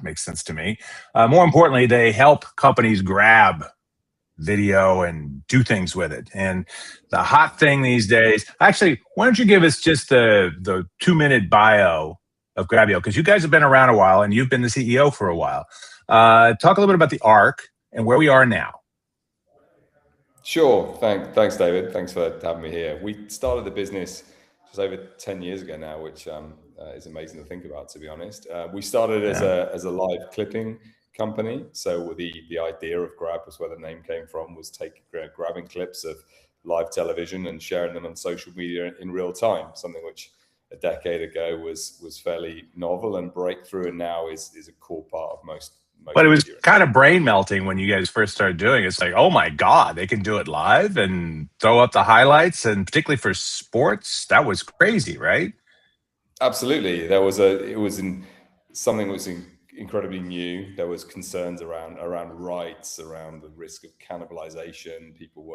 Makes sense to me. More importantly, they help companies grab video and do things with it. And the hot thing these days, actually, why don't you give us just the 2-minute bio of Grabyo? Because you guys have been around a while and you've been the CEO for a while. Talk a little bit about the arc and where we are now. Sure. Thanks, David. Thanks for having me here. We started the business just over 10 years ago now, which is amazing to think about, to be honest. We started as a live clipping company. So the idea of Grab was where the name came from, was grabbing clips of live television and sharing them on social media in real time, something which a decade ago was fairly novel and breakthrough, and now is a core part of most. But it was kind of brain melting when you guys first started doing it. It's like, oh my God, they can do it live and throw up the highlights. And particularly for sports, that was crazy, right? Absolutely. Something that was incredibly new. There was concerns around rights, around the risk of cannibalization. People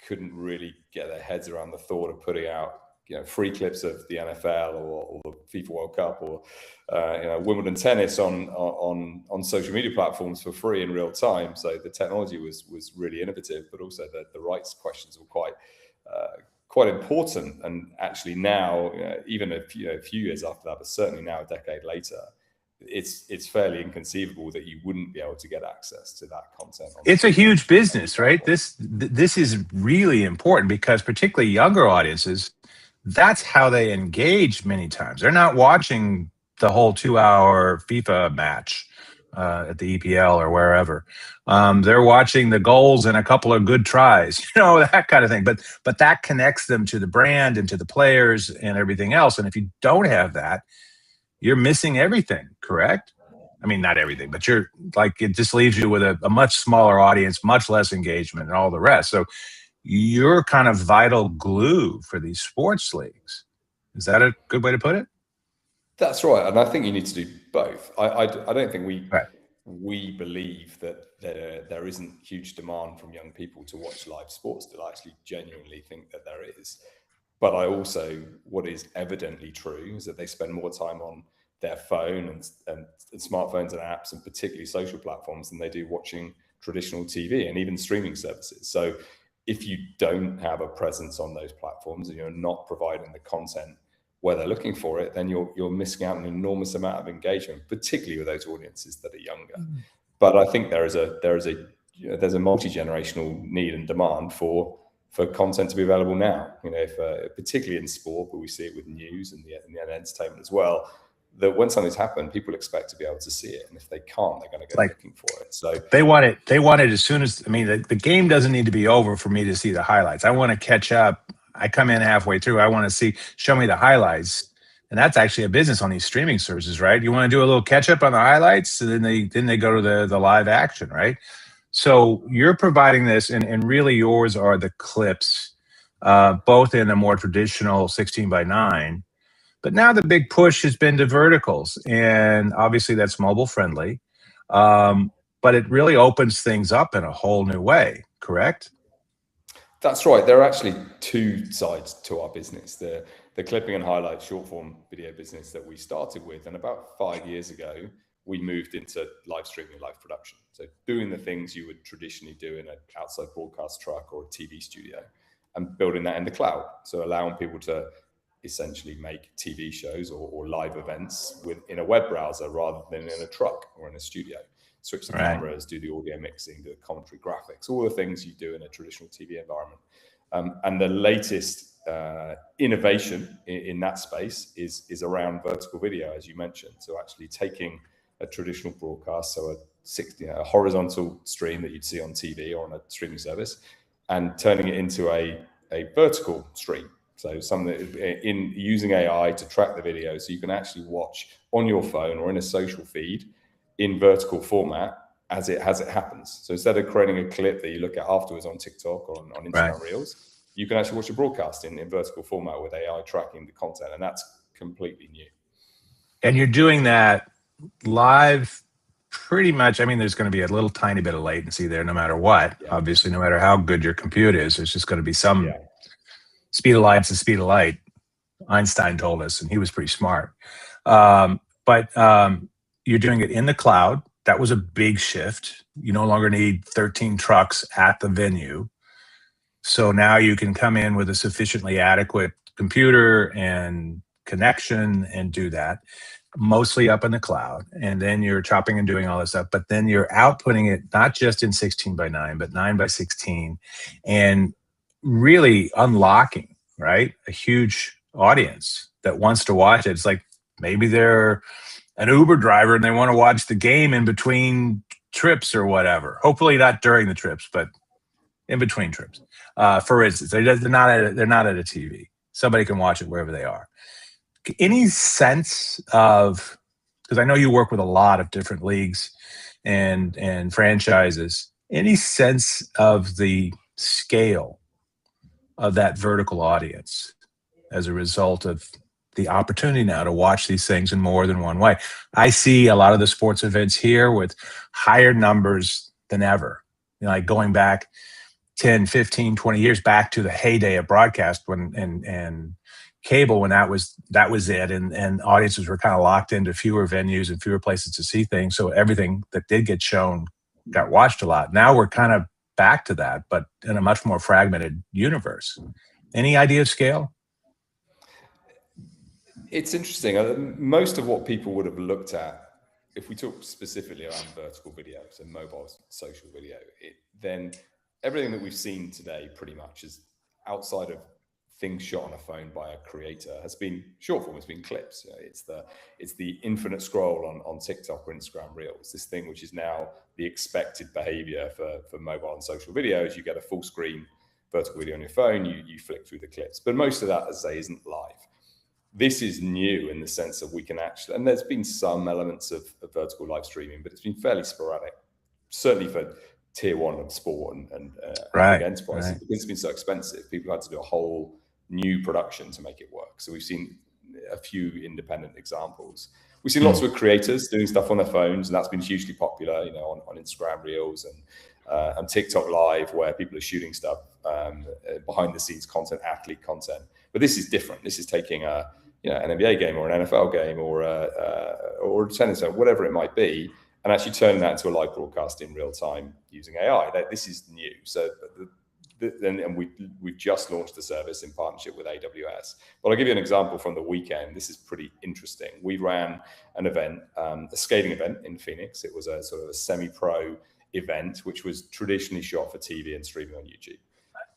couldn't really get their heads around the thought of putting out free clips of the NFL or the FIFA World Cup or Wimbledon tennis on social media platforms for free in real time. So the technology was really innovative, but also the rights questions were quite important. And actually now, even a few years after that, but certainly now a decade later, it's fairly inconceivable that you wouldn't be able to get access to that content. It's a huge business, right? This is really important because particularly younger audiences, that's how they engage many times. They're not watching the whole 2-hour FIFA match at the EPL or wherever. They're watching the goals and a couple of good tries, that kind of thing. But that connects them to the brand and to the players and everything else. And if you don't have that, you're missing everything, correct? I mean, not everything, but it just leaves you with a much smaller audience, much less engagement and all the rest. So you're kind of vital glue for these sports leagues. Is that a good way to put it? That's right. And I think you need to do both. I don't think we believe that there isn't huge demand from young people to watch live sports. That I actually genuinely think that there is. But what is evidently true is that they spend more time on their phone and smartphones and apps, and particularly social platforms, than they do watching traditional TV and even streaming services. So if you don't have a presence on those platforms and you're not providing the content where they're looking for it, then you're missing out an enormous amount of engagement, particularly with those audiences that are younger. But I think there's a multi-generational need and demand for content to be available now. Particularly in sport, but we see it with news and the entertainment as well. That when something's happened, people expect to be able to see it, and if they can't, they're going to go looking for it. So they want it. They want it as soon as. I mean, the game doesn't need to be over for me to see the highlights. I want to catch up. I come in halfway through. I want to show me the highlights, and that's actually a business on these streaming services, right? You want to do a little catch up on the highlights, and then they go to the live action, right? So you're providing this, and really yours are the clips, both in a more traditional 16:9. But now the big push has been to verticals, and obviously that's mobile friendly. But it really opens things up in a whole new way, correct? That's right. There are actually two sides to our business. The clipping and highlight short form video business that we started with, and about 5 years ago, we moved into live streaming, live production. So doing the things you would traditionally do in an outside broadcast truck or a TV studio, and building that in the cloud. So allowing people to essentially make TV shows or live events in a web browser rather than in a truck or in a studio. Switch the cameras, do the audio mixing, do the commentary graphics, all the things you do in a traditional TV environment. And the latest innovation in that space is around vertical video, as you mentioned. So actually taking a traditional broadcast, so a horizontal stream that you'd see on TV or on a streaming service, and turning it into a vertical stream. So in using AI to track the video, so you can actually watch on your phone or in a social feed in vertical format as it happens. So instead of creating a clip that you look at afterwards on TikTok or on Instagram Reels, you can actually watch a broadcast in vertical format with AI tracking the content, and that's completely new. And you're doing that live pretty much. I mean, there's going to be a little tiny bit of latency there no matter what. Yeah. Obviously, no matter how good your compute is, there's just going to be some speed of light's the speed of light. Einstein told us, and he was pretty smart. But you're doing it in the cloud. That was a big shift. You no longer need 13 trucks at the venue. So now you can come in with a sufficiently adequate computer and connection and do that, mostly up in the cloud. And then you're chopping and doing all this stuff, but then you're outputting it not just in 16 by 9, but 9 by 16, and really unlocking, right, a huge audience that wants to watch it. It's like maybe they're an Uber driver and they want to watch the game in between trips or whatever. Hopefully not during the trips, but in between trips. For instance, they're not at a TV. Somebody can watch it wherever they are. Any sense of, because I know you work with a lot of different leagues and franchises, any sense of the scale of that vertical audience as a result of the opportunity now to watch these things in more than one way? I see a lot of the sports events here with higher numbers than ever. Like going back 10, 15, 20 years back to the heyday of broadcast when and cable, when that was it, and audiences were kind of locked into fewer venues and fewer places to see things. So everything that did get shown got watched a lot. Now we're kind of back to that, but in a much more fragmented universe. Any idea of scale? It's interesting. Most of what people would have looked at, if we talk specifically around vertical video, so mobile social video, then everything that we've seen today pretty much is outside of things shot on a phone by a creator has been short form, it's been clips. It's the infinite scroll on TikTok or Instagram Reels, this thing which is now the expected behavior for mobile and social videos. You get a full screen vertical video on your phone, you flick through the clips. But most of that, as I say, isn't live. This is new in the sense that we can actually, and there's been some elements of vertical live streaming, but it's been fairly sporadic, certainly for tier one of sport and right, big enterprises. Right. Because it's been so expensive, people had to do a whole new production to make it work. So we've seen a few independent examples. We've seen lots of creators doing stuff on their phones, and that's been hugely popular, on Instagram Reels and TikTok Live, where people are shooting stuff, behind the scenes content, athlete content. But this is different. This is taking an NBA game or an NFL game or a tennis game, whatever it might be, and actually turning that into a live broadcast in real time using AI. This is new. So and we've just launched the service in partnership with AWS. But I'll give you an example from the weekend. This is pretty interesting. We ran an event, a skating event in Phoenix. It was a sort of a semi-pro event, which was traditionally shot for TV and streaming on YouTube.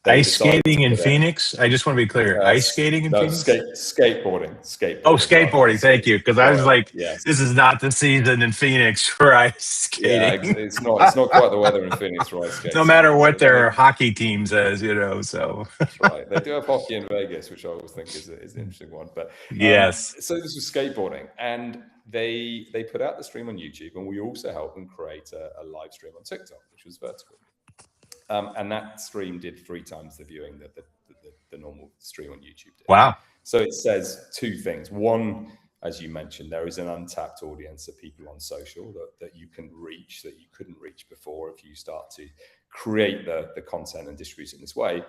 Ice skating in Phoenix? I just want to be clear. Ice skating in Phoenix? Skateboarding. Oh, skateboarding. Thank you. Because I was like, this is not the season in Phoenix for ice skating. Yeah, it's not quite the weather in Phoenix for ice skating. No matter what their hockey team says, so. That's right. They do have hockey in Vegas, which I always think is an interesting one. But yes. So this was skateboarding. And they put out the stream on YouTube, and we also helped them create a live stream on TikTok, which was vertical. And that stream did 3 times the viewing that the normal stream on YouTube did. Wow. So it says 2 things. One, as you mentioned, there is an untapped audience of people on social that you can reach that you couldn't reach before if you start to create the content and distribute it in this way.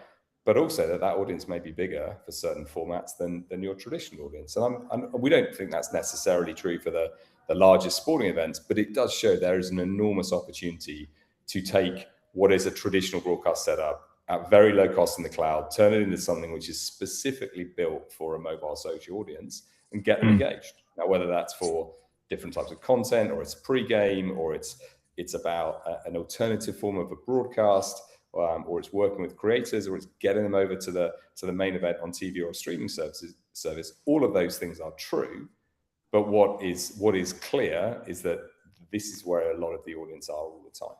But also that audience may be bigger for certain formats than your traditional audience. And we don't think that's necessarily true for the largest sporting events, but it does show there is an enormous opportunity to take what is a traditional broadcast setup at very low cost in the cloud, turn it into something which is specifically built for a mobile social audience and get them engaged. Now, whether that's for different types of content, or it's pre-game, or it's about an alternative form of a broadcast, or it's working with creators, or it's getting them over to the main event on TV or a streaming service, all of those things are true. But what is clear is that this is where a lot of the audience are all the time.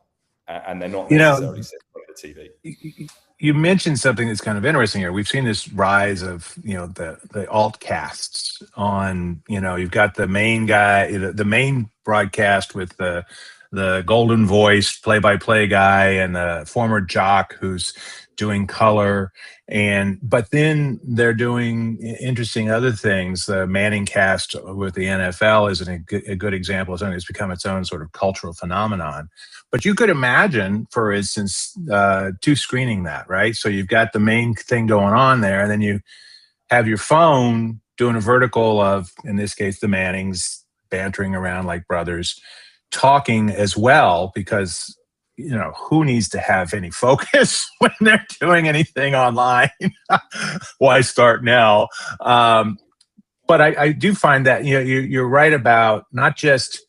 And they're not necessarily sitting on the TV. You mentioned something that's kind of interesting here. We've seen this rise of, the alt casts on, you've got the main guy, the main broadcast with the golden voice play-by-play guy and the former jock who's doing color. But then they're doing interesting other things. The Manning cast with the NFL is a good example of something that's become its own sort of cultural phenomenon. But you could imagine, for instance, 2 screening that, right? So you've got the main thing going on there, and then you have your phone doing a vertical of, in this case, the Mannings bantering around like brothers, talking as well, because who needs to have any focus when they're doing anything online? Why start now? But I do find that you're right about not just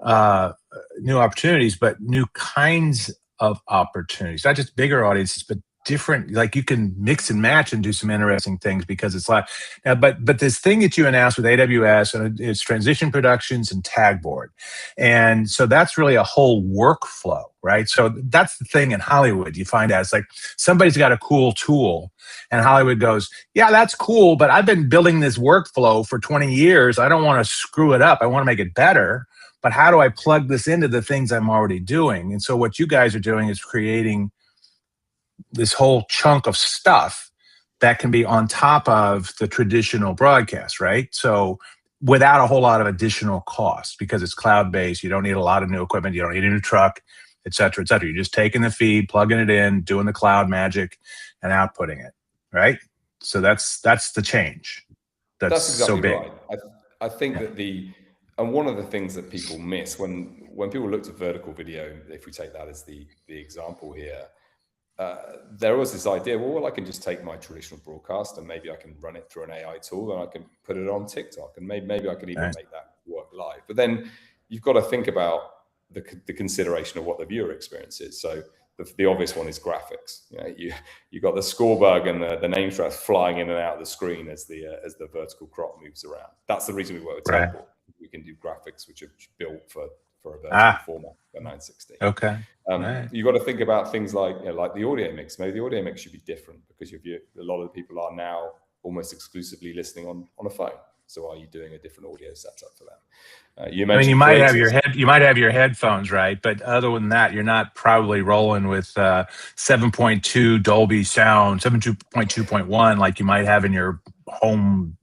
new opportunities, but new kinds of opportunities, not just bigger audiences, but different, like you can mix and match and do some interesting things because it's live. Now, but this thing that you announced with AWS, and it's transition productions and tagboard. And so that's really a whole workflow, right? So that's the thing in Hollywood. You find out it's like somebody's got a cool tool and Hollywood goes, yeah, that's cool, but I've been building this workflow for 20 years. I don't want to screw it up. I want to make it better. But how do I plug this into the things I'm already doing? And so what you guys are doing is creating this whole chunk of stuff that can be on top of the traditional broadcast, right? So without a whole lot of additional cost, because it's cloud-based, you don't need a lot of new equipment, you don't need a new truck, et cetera, et cetera. You're just taking the feed, plugging it in, doing the cloud magic, and outputting it, right? So that's the change. That's exactly so big. Right. I think that and one of the things that people miss when people looked at vertical video, if we take that as the example here, there was this idea, well, I can just take my traditional broadcast and maybe I can run it through an AI tool and I can put it on TikTok and maybe I can even make that work live. But then you've got to think about the consideration of what the viewer experience is. So the obvious one is graphics. You got the scorebug and the name tracks flying in and out of the screen as the vertical crop moves around. That's the reason we work with Tagboard. We can do graphics which are built for a vertical format for 960. Okay. You've got to think about things like the audio mix. Maybe the audio mix should be different because a lot of the people are now almost exclusively listening on a phone. So are you doing a different audio setup for them? You mentioned you might have your headphones, right? But other than that, you're not probably rolling with 7.2 Dolby sound, 7.2.1 like you might have in your home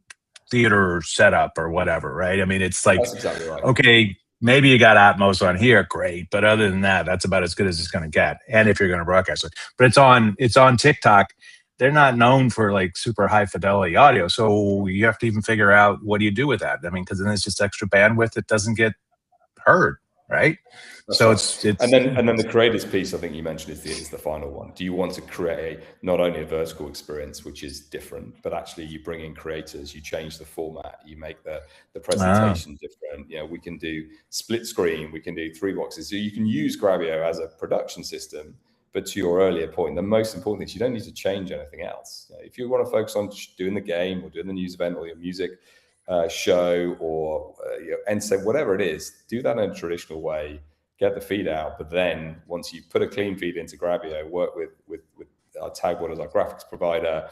theater setup or whatever, right? I mean, it's like, that's exactly right. Okay, maybe you got Atmos on here, great. But other than that, that's about as good as it's going to get. And if you're going to broadcast it, but it's on TikTok. They're not known for like super high fidelity audio. So you have to even figure out what do you do with that? I mean, because then it's just extra bandwidth that doesn't get heard, right? That's so right. it's and then the creators piece I think you mentioned is the final one. Do you want to create not only a vertical experience which is different, but actually you bring in creators, you change the format, you make the presentation different. We can do split screen, we can do 3 boxes. So you can use Grabyo as a production system. But to your earlier point, the most important thing is you don't need to change anything else. If you want to focus on doing the game or doing the news event or your music show or entertainment, whatever it is, do that in a traditional way, get the feed out. But then once you put a clean feed into Grabyo, work with our Tagboard as our graphics provider,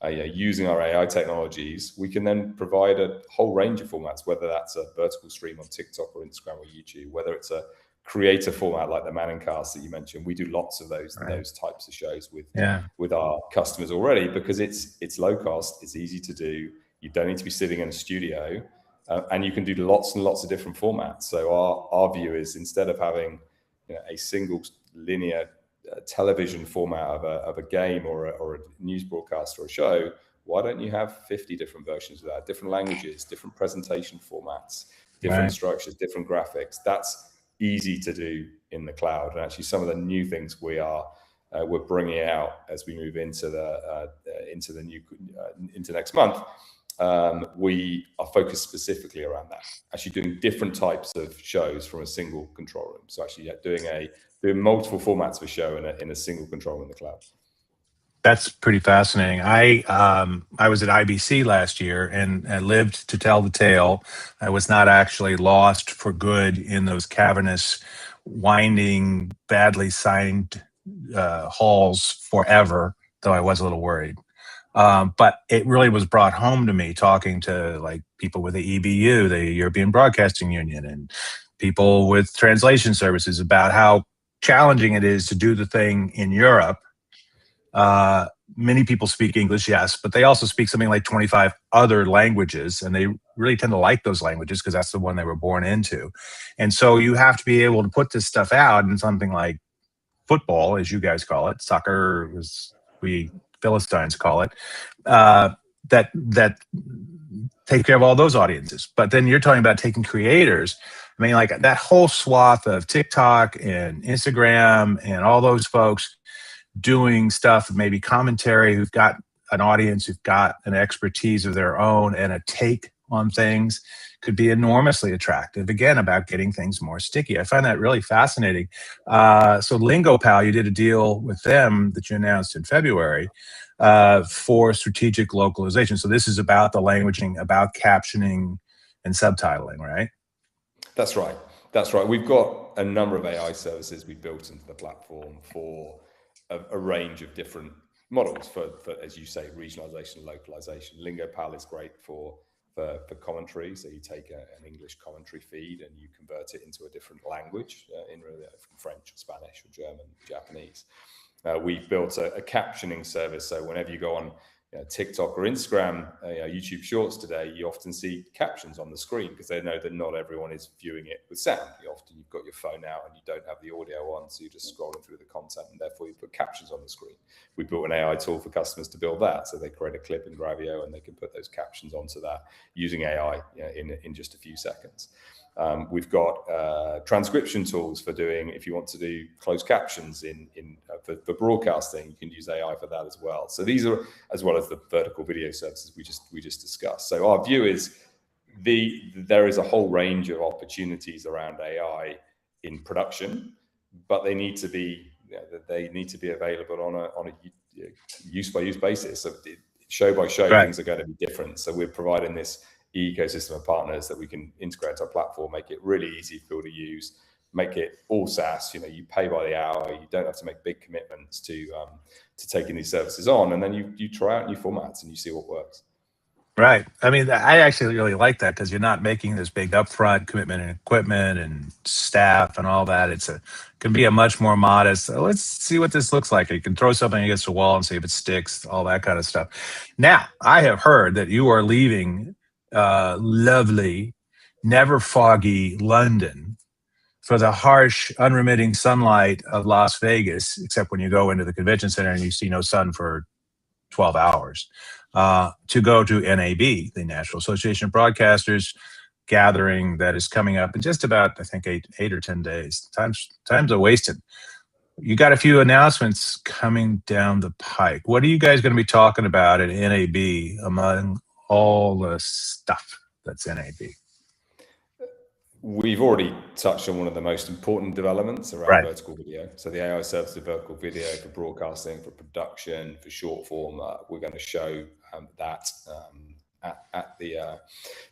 using our AI technologies, we can then provide a whole range of formats, whether that's a vertical stream on TikTok or Instagram or YouTube, whether it's a creator format like the Manning-cast that you mentioned. We do lots of those types of shows with our customers already because it's low cost, it's easy to do. You don't need to be sitting in a studio, and you can do lots and lots of different formats. So our view is instead of having a single linear television format of a game or a news broadcast or a show, why don't you have 50 different versions of that, different languages, different presentation formats, different structures, different graphics? That's easy to do in the cloud. And actually some of the new things we're bringing out as we move into into next month, we are focused specifically around that, actually doing different types of shows from a single control room. So actually doing multiple formats of a show in a single control room in the cloud. That's pretty fascinating. I was at IBC last year and lived to tell the tale. I was not actually lost for good in those cavernous, winding, badly signed halls forever, though I was a little worried. But it really was brought home to me talking to like people with the EBU, the European Broadcasting Union, and people with translation services about how challenging it is to do the thing in Europe. Many people speak English, yes, but they also speak something like 25 other languages, and they really tend to like those languages because that's the one they were born into. And so you have to be able to put this stuff out in something like football, as you guys call it, soccer, as we Philistines call it, that take care of all those audiences. But then you're talking about taking creators. I mean, like that whole swath of TikTok and Instagram and all those folks doing stuff, maybe commentary, who've got an audience, who've got an expertise of their own and a take on things, could be enormously attractive. Again, about getting things more sticky. I find that really fascinating. So LingoPal, you did a deal with them that you announced in February for strategic localization. So this is about the languaging, about captioning and subtitling, right? That's right. That's right. We've got a number of AI services we built into the platform for a range of different models for, as you say, regionalization and localization. LingoPal is great for commentary. So you take an English commentary feed and you convert it into a different language, from French or Spanish or German, Japanese. We've built a captioning service. So whenever you go on TikTok or Instagram, YouTube Shorts today, you often see captions on the screen because they know that not everyone is viewing it with sound. You've got your phone out and you don't have the audio on, so you're just scrolling through the content, and therefore you put captions on the screen. We built an AI tool for customers to build that, so they create a clip in Grabyo and they can put those captions onto that using AI in just a few seconds. We've got transcription tools for doing, if you want to do closed captions for broadcasting, you can use AI for that as well. So these are, as well as the vertical video services we just discussed. So our view is there is a whole range of opportunities around AI in production, but they need to be available on a use by use basis. So show by show, right. Things are going to be different. So we're providing this ecosystem of partners that we can integrate our platform, make it really easy for people to use, make it all SaaS. You pay by the hour. You don't have to make big commitments to taking these services on, and then you try out new formats and you see what works. Right. I mean, I actually really like that because you're not making this big upfront commitment in equipment and staff and all that. Can be a much more modest, let's see what this looks like. You can throw something against the wall and see if it sticks, all that kind of stuff. Now, I have heard that you are leaving lovely, never foggy London for the harsh, unremitting sunlight of Las Vegas, except when you go into the convention center and you see no sun for 12 hours. To go to NAB, the National Association of Broadcasters gathering that is coming up in just about, I think, eight or 10 days. Time's are wasted. You got a few announcements coming down the pike. What are you guys going to be talking about at NAB among all the stuff that's NAB? We've already touched on one of the most important developments around vertical video. So the AI service of vertical video for broadcasting, for production, for short form. We're going to show that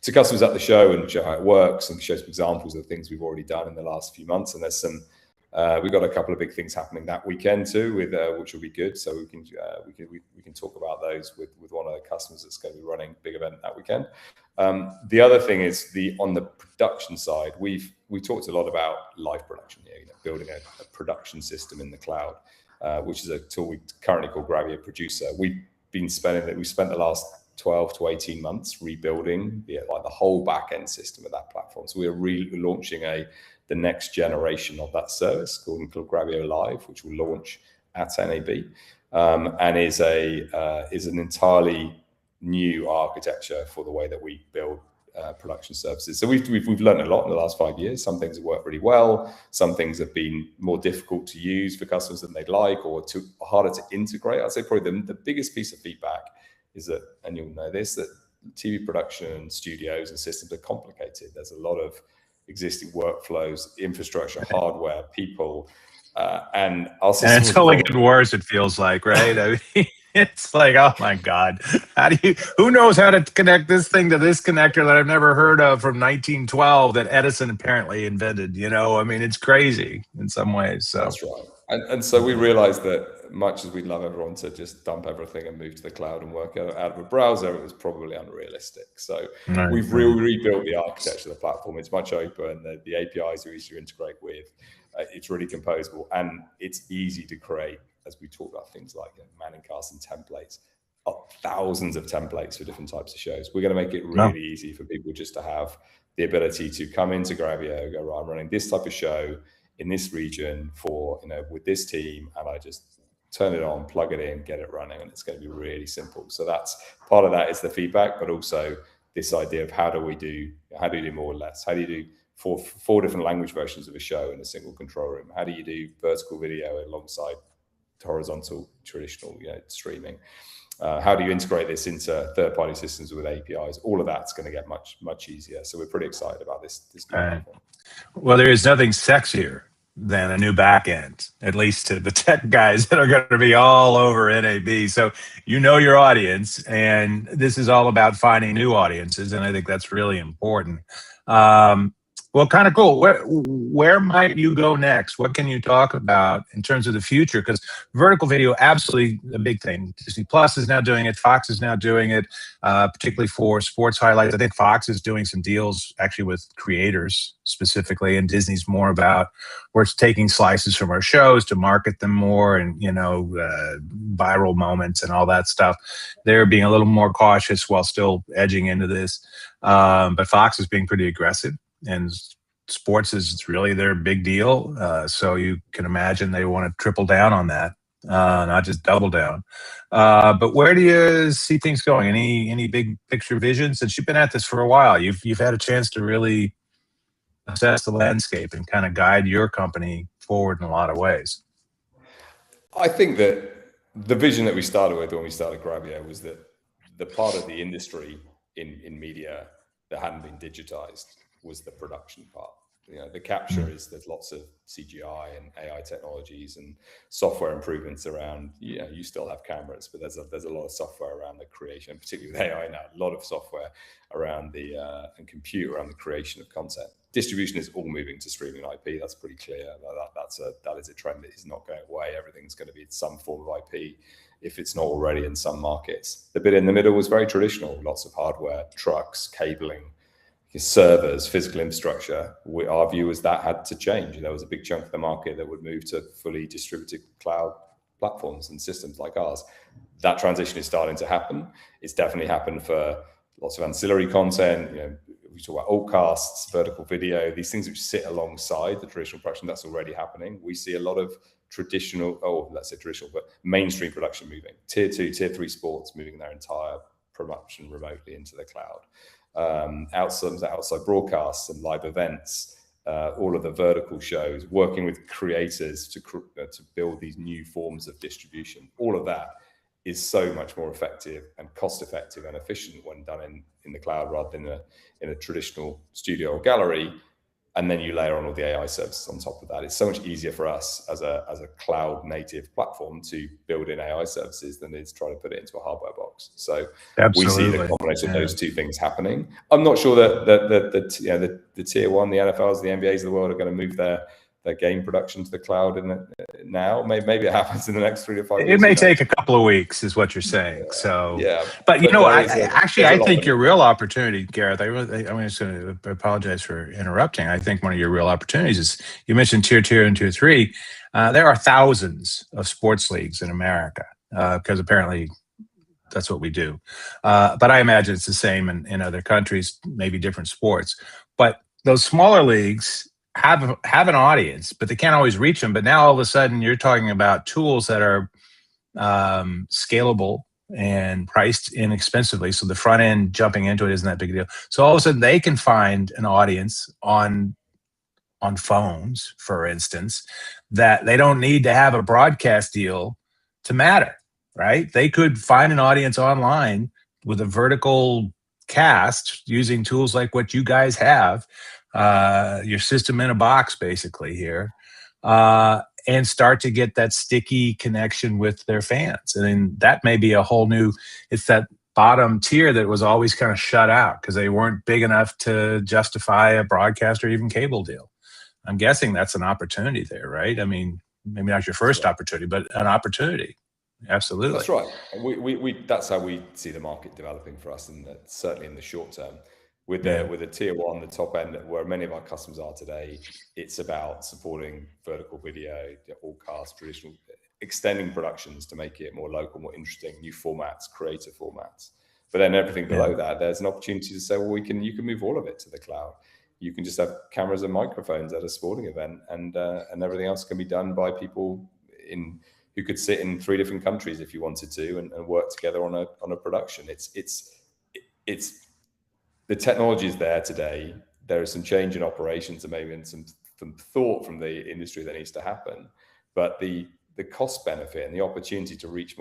to customers at the show and show how it works and show some examples of things we've already done in the last few months. And there's some we've got a couple of big things happening that weekend too, with which will be good. So we can talk about those with one of the customers that's going to be running a big event that weekend. The other thing is on the production side, we talked a lot about live production, building a production system in the cloud, which is a tool we currently call Grabyo Producer. We spent the last 12 to 18 months rebuilding the whole back end system of that platform. So we're relaunching the next generation of that service called Grabyo Live, which will launch at NAB, and is an entirely new architecture for the way that we build production services. So we've learned a lot in the last 5 years. Some things have worked really well. Some things have been more difficult to use for customers than they'd like, or harder to integrate. I'd say probably the biggest piece of feedback is that, and you'll know this, that TV production studios and systems are complicated. There's a lot of existing workflows, infrastructure, hardware, people, and our system. And it's only getting worse, it feels like, right? I mean, it's like, oh my God, who knows how to connect this thing to this connector that I've never heard of from 1912 that Edison apparently invented, I mean, it's crazy in some ways. So that's right. And so we realized that much as we'd love everyone to just dump everything and move to the cloud and work out of a browser, it was probably unrealistic. So we've rebuilt the architecture of the platform. It's much open. The APIs are easy to integrate with. It's really composable, and it's easy to create, as we talk about things like Manning cast and templates, thousands of templates for different types of shows. We're going to make it really easy for people just to have the ability to come into Grabyo, go, right, I'm running this type of show in this region for, with this team, and I just turn it on, plug it in, get it running, and it's going to be really simple. So that's part of that is the feedback, but also this idea of how do you do more or less? How do you do four different language versions of a show in a single control room? How do you do vertical video alongside horizontal traditional streaming? How do you integrate this into third-party systems with APIs? All of that's going to get much easier. So we're pretty excited about this new platform. Well, there is nothing sexier than a new backend, at least to the tech guys that are going to be all over NAB. So you know your audience, and this is all about finding new audiences, and I think that's really important. Well, kind of cool. Where might you go next? What can you talk about in terms of the future? Because vertical video, absolutely a big thing. Disney Plus is now doing it. Fox is now doing it, particularly for sports highlights. I think Fox is doing some deals actually with creators specifically, and Disney's more about we're taking slices from our shows to market them more, and viral moments and all that stuff. They're being a little more cautious while still edging into this, but Fox is being pretty aggressive. And sports is really their big deal. So you can imagine they want to triple down on that, not just double down. But where do you see things going? Any big picture visions? Since you've been at this for a while, you've had a chance to really assess the landscape and kind of guide your company forward in a lot of ways. I think that the vision that we started with when we started Grabyo was that the part of the industry in media that hadn't been digitized was the production part. The capture is there's lots of CGI and AI technologies and software improvements around. You still have cameras, but there's a lot of software around the creation, particularly with AI now. A lot of software around and compute around the creation of content. Distribution is all moving to streaming IP. That's pretty clear. That is a trend that is not going away. Everything's going to be some form of IP, if it's not already in some markets. The bit in the middle was very traditional. Lots of hardware, trucks, cabling, servers, physical infrastructure. Our view was that had to change. There was a big chunk of the market that would move to fully distributed cloud platforms and systems like ours. That transition is starting to happen. It's definitely happened for lots of ancillary content. We talk about altcasts, vertical video, these things which sit alongside the traditional production. That's already happening. We see a lot of but mainstream production moving. Tier 2, Tier 3 sports moving their entire production remotely into the cloud. Outside broadcasts and live events, all of the vertical shows, working with creators to build these new forms of distribution. All of that is so much more effective and cost effective and efficient when done in the cloud rather than in a traditional studio or gallery. And then you layer on all the AI services on top of that. It's so much easier for us as a cloud native platform to build in AI services than it is trying to put it into a hardware box. So Absolutely. We see the combination of those two things happening. I'm not sure that the tier one, the NFLs, the NBAs of the world are going to move their game production to the cloud now. Maybe it happens in the next 3 to 5 years. It may take a couple of weeks, is what you're saying. But I think your real opportunity, Gareth, I'm just going to apologize for interrupting. I think one of your real opportunities is, you mentioned tier 2 and tier 3. There are thousands of sports leagues in America, because apparently that's what we do. But I imagine it's the same in other countries, maybe different sports. But those smaller leagues have an audience, but they can't always reach them. But now all of a sudden you're talking about tools that are scalable and priced inexpensively. So the front end jumping into it isn't that big a deal. So all of a sudden they can find an audience on phones, for instance, that they don't need to have a broadcast deal to matter, right? They could find an audience online with a vertical cast using tools like what you guys have, your system in a box basically here, and start to get that sticky connection with their fans. And that may be a whole new, it's that bottom tier that was always kind of shut out because they weren't big enough to justify a broadcast or even cable deal. I'm guessing that's an opportunity there, right? I mean, maybe not your first opportunity, but an opportunity. Absolutely. That's right. We that's how we see the market developing for us, and certainly in the short term. With the tier one, the top end, where many of our customers are today, it's about supporting vertical video, allcast, traditional, extending productions to make it more local, more interesting, new formats, creative formats. But then everything below that, there's an opportunity to say, well, you can move all of it to the cloud. You can just have cameras and microphones at a sporting event, and everything else can be done by people who could sit in 3 different countries if you wanted to, and work together on a production. It's the technology is there today. There is some change in operations and maybe some thought from the industry that needs to happen. But the cost benefit and the opportunity to reach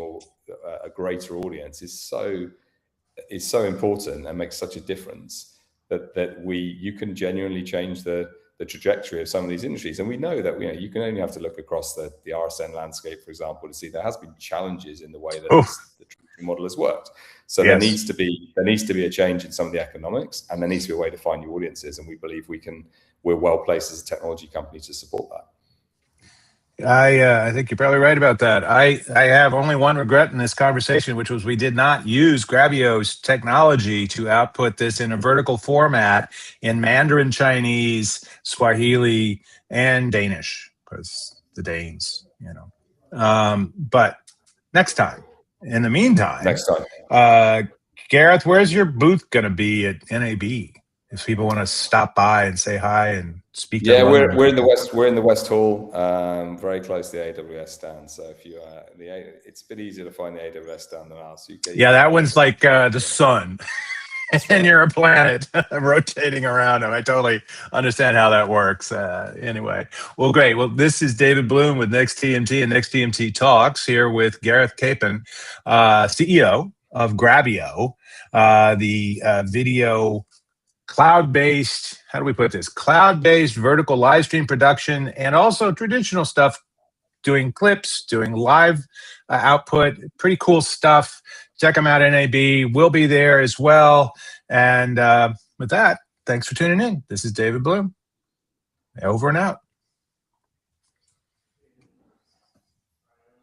a greater audience is so important and makes such a difference that you can genuinely change the trajectory of some of these industries. And we know that you can only have to look across the RSN landscape, for example, to see there has been challenges in the way that the traditional model has worked. So there needs to be a change in some of the economics, and there needs to be a way to find new audiences. And we believe we're well placed as a technology company to support that. I think you're probably right about that. I have only one regret in this conversation, which was we did not use Grabyo's technology to output this in a vertical format in Mandarin Chinese, Swahili, and Danish, because the Danes, But next time. In the meantime, Gareth, where's your booth going to be at NAB? If people want to stop by and say hi and speak to them. Yeah, we're in the West. We're in the West Hall, very close to the AWS stand. So if you, it's a bit easier to find the AWS stand than ours. So that one's like the sun, and you're a planet rotating around them. I totally understand how that works. Anyway, well, great. Well, this is David Bloom with Next TMT and Next TMT Talks here with Gareth Capon, CEO of Grabyo, the video cloud-based, how do we put this? Cloud-based vertical live stream production, and also traditional stuff, doing clips, doing live output, pretty cool stuff. Check them out at NAB. We'll be there as well. And with that, thanks for tuning in. This is David Bloom. Over and out.